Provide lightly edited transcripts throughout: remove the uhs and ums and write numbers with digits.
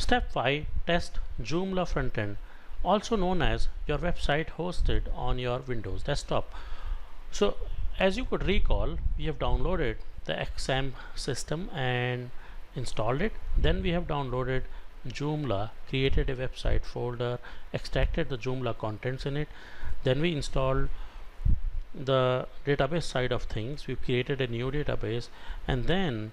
Step 5. Test Joomla frontend, also known as your website hosted on your Windows desktop. So as you could recall, we have downloaded the XAMPP system and installed it. Then we have downloaded Joomla, created a website folder, extracted the Joomla contents in it. Then we installed the database side of things. We created a new database, and then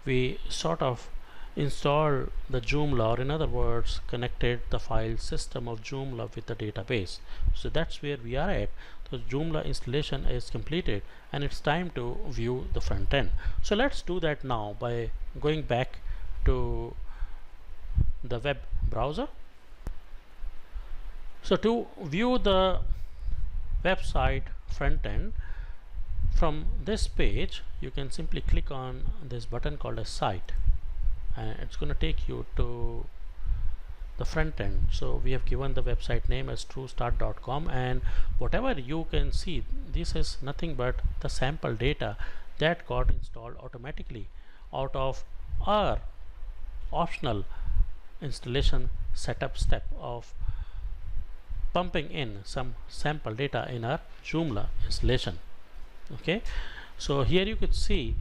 we sort of installed the Joomla, or in other words connected the file system of Joomla with the database. So that's where we are at. The Joomla installation is completed and it's time to view the front end. So let's do that now by going back to the web browser. So to view the website front end from this page, you can simply click on this button called a site, and it's going to take you to the front end. So we have given the website name as truestart.com, and whatever you can see, this is nothing but the sample data that got installed automatically out of our optional installation setup step of pumping in some sample data in our Joomla installation. Okay, so here you could see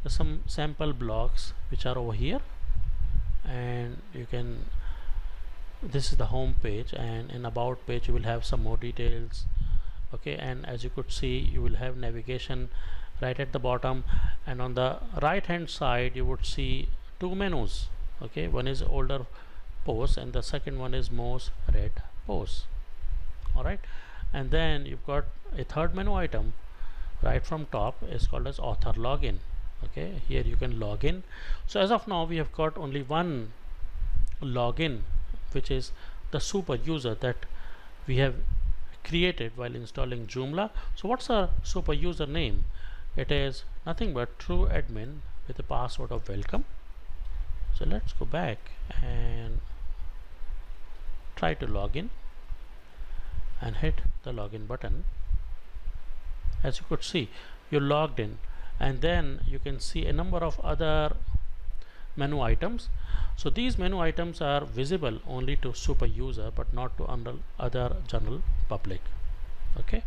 some sample blocks which are over here, and you can, this is the home page, and in about page you will have some more details. Okay, and as you could see, you will have navigation right at the bottom, and on the right hand side you would see two menus. Okay, one is older posts and the second one is most read posts. Alright, and then you've got a third menu item right from top, is called as author login. Okay, here you can log in. So as of now we have got only one login, which is the super user that we have created while installing Joomla. So what's our super user name? It is nothing but true admin with a password of welcome. So let's go back and try to log in and hit the login button. As you could see, you're logged in, and then you can see a number of other menu items. So these menu items are visible only to super user but not to other general public. Okay,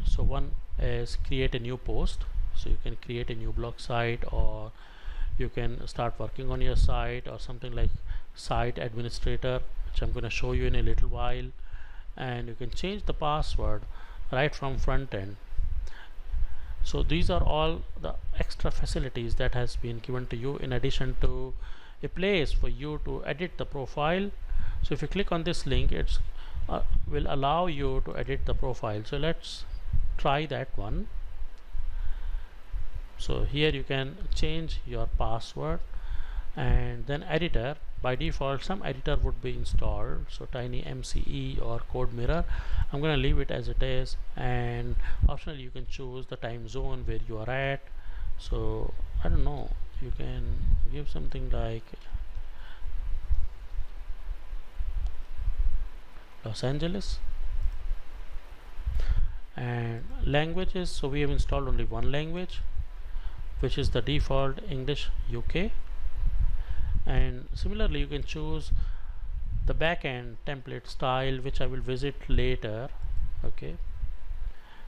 so one is create a new post, so you can create a new blog site, or you can start working on your site, or something like site administrator, which I'm going to show you in a little while. And you can change the password right from front end. So these are all the extra facilities that has been given to you, in addition to a place for you to edit the profile. So if you click on this link, it's will allow you to edit the profile. So let's try that one. So here you can change your password, and then editor. By default some editor would be installed, so Tiny MCE or Code Mirror. I'm going to leave it as it is, and optionally you can choose the time zone where you are at. So I don't know, you can give something like Los Angeles. And languages, so we have installed only one language, which is the default English UK. And similarly you can choose the backend template style, which I will visit later. Okay,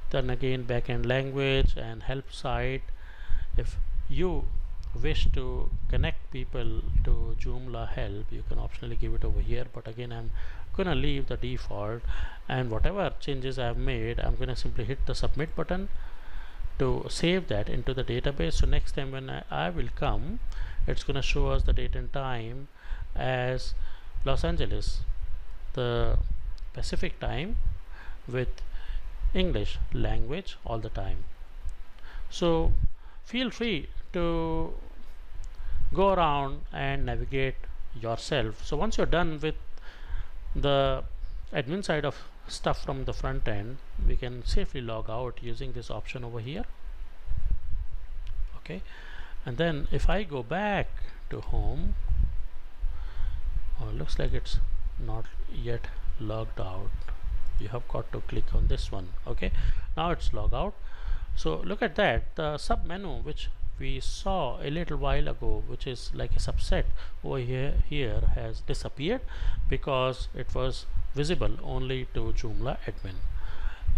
then again backend language and help site. If you wish to connect people to Joomla help, you can optionally give it over here, but again I'm gonna leave the default, and whatever changes I have made, I'm gonna simply hit the submit button to save that into the database. So next time when I will come, it's going to show us the date and time as Los Angeles, the Pacific time, with English language all the time. So feel free to go around and navigate yourself. So once you're done with the admin side of stuff from the front end, we can safely log out using this option over here. Okay, and then if I go back to home, looks like it's not yet logged out. You have got to click on this one. Okay, now it's logged out. So look at that, the sub menu which we saw a little while ago, which is like a subset over here has disappeared because it was visible only to Joomla admin.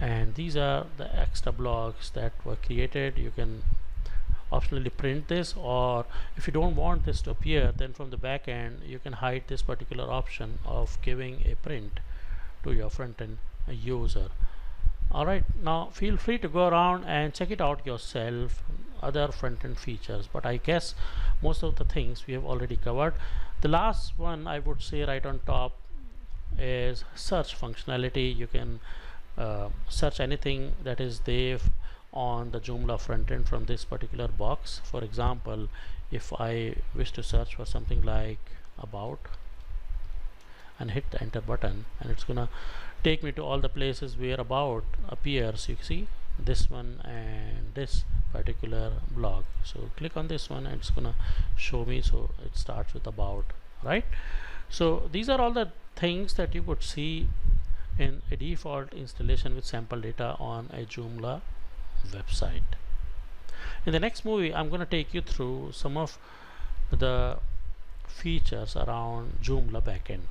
And these are the extra blocks that were created. You can optionally print this, or if you don't want this to appear, then from the back end you can hide this particular option of giving a print to your front-end user. Alright, now feel free to go around and check it out yourself, other front-end features, but I guess most of the things we have already covered. The last one I would say right on top is search functionality. You can search anything that is there on the Joomla front end from this particular box. For example, if I wish to search for something like about and hit the enter button, and it's gonna take me to all the places where about appears. You see this one and this particular blog, so click on this one and it's gonna show me. So it starts with about, right? So these are all the things that you could see in a default installation with sample data on a Joomla website. In the next movie, I'm going to take you through some of the features around Joomla backend.